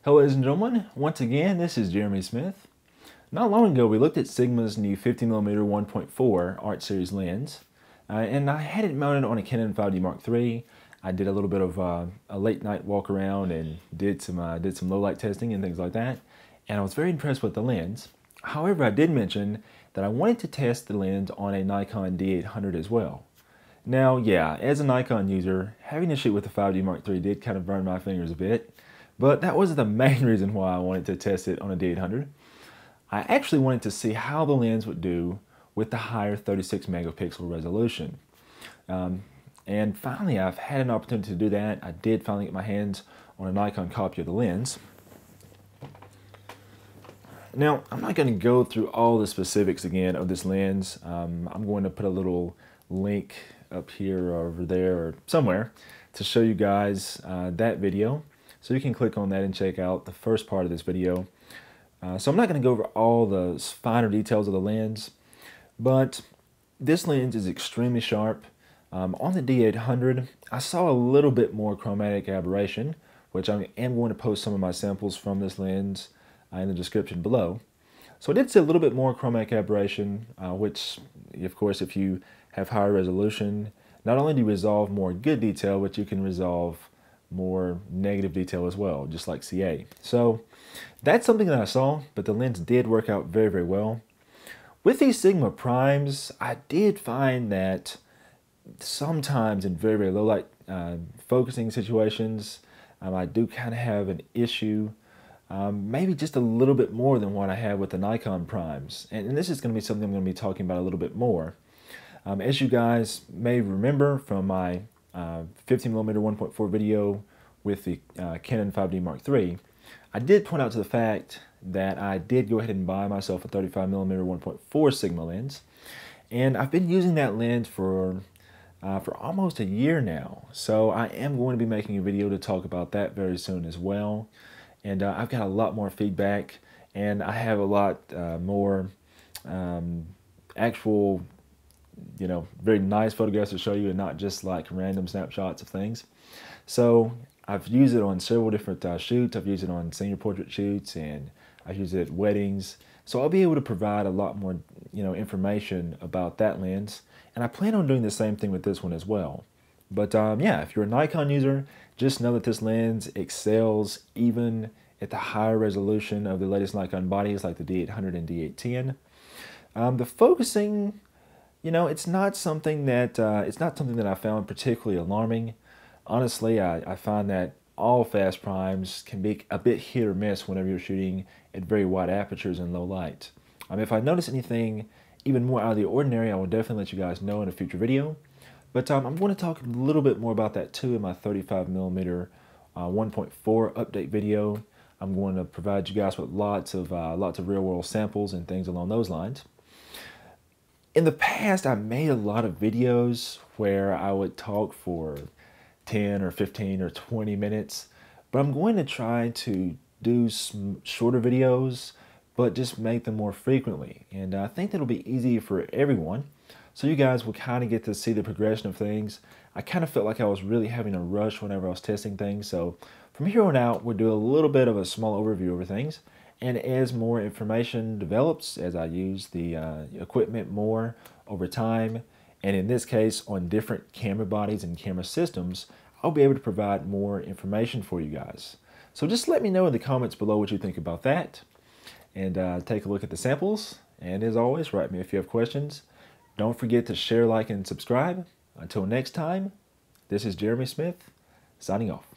Hello ladies and gentlemen, once again this is Jeremy Smith. Not long ago we looked at Sigma's new 50mm 1.4 Art Series lens and I had it mounted on a Canon 5D Mark III. I did a little bit of a late night walk around and did some low light testing and things like that, and I was very impressed with the lens. However, I did mention that I wanted to test the lens on a Nikon D800 as well. Now yeah, as a Nikon user, having to shoot with the 5D Mark III did kind of burn my fingers a bit. But that wasn't the main reason why I wanted to test it on a D800. I actually wanted to see how the lens would do with the higher 36 megapixel resolution. And finally, I've had an opportunity to do that. I did finally get my hands on a Nikon copy of the lens. Now, I'm not going to go through all the specifics again of this lens. I'm going to put a little link up here or over there or somewhere to show you guys that video. So you can click on that and check out the first part of this video. So I'm not going to go over all the finer details of the lens, but this lens is extremely sharp. On the D800, I saw a little bit more chromatic aberration, which I am going to post some of my samples from this lens in the description below. So I did see a little bit more chromatic aberration, which, of course, if you have higher resolution, not only do you resolve more good detail, but you can resolve more negative detail as well, just like CA. So that's something that I saw, but the lens did work out very, very well. With these Sigma primes, I did find that sometimes in very, very low light focusing situations, I do kind of have an issue, maybe just a little bit more than what I have with the Nikon primes. And this is going to be something I'm going to be talking about a little bit more. As you guys may remember from my 50mm 1.4 video with the Canon 5D Mark III, I did point out to the fact that I did go ahead and buy myself a 35mm 1.4 Sigma lens, and I've been using that lens for almost a year now. So I am going to be making a video to talk about that very soon as well. And I've got a lot more feedback, and I have a lot more actual, very nice photographs to show you, and not just like random snapshots of things. So I've used it on several different shoots. I've used it on senior portrait shoots, and I've used it at weddings. So I'll be able to provide a lot more, information about that lens. And I plan on doing the same thing with this one as well. But yeah, if you're a Nikon user, just know that this lens excels even at the higher resolution of the latest Nikon bodies like the D800 and D810. The focusing, it's not something that I found particularly alarming. Honestly, I find that all fast primes can be a bit hit or miss whenever you're shooting at very wide apertures and low light. If I notice anything even more out of the ordinary, I will definitely let you guys know in a future video. But I'm going to talk a little bit more about that too in my 35mm 1.4 update video. I'm going to provide you guys with lots of real-world samples and things along those lines. In the past, I made a lot of videos where I would talk for 10 or 15 or 20 minutes, but I'm going to try to do some shorter videos, but just make them more frequently. And I think that'll be easy for everyone. So you guys will kind of get to see the progression of things. I kind of felt like I was really having a rush whenever I was testing things. So from here on out, we'll do a little bit of a small overview over things. And as more information develops, as I use the equipment more over time, and in this case on different camera bodies and camera systems, I'll be able to provide more information for you guys. So just let me know in the comments below what you think about that. And take a look at the samples. And as always, write me if you have questions. Don't forget to share, like, and subscribe. Until next time, this is Jeremy Smith, signing off.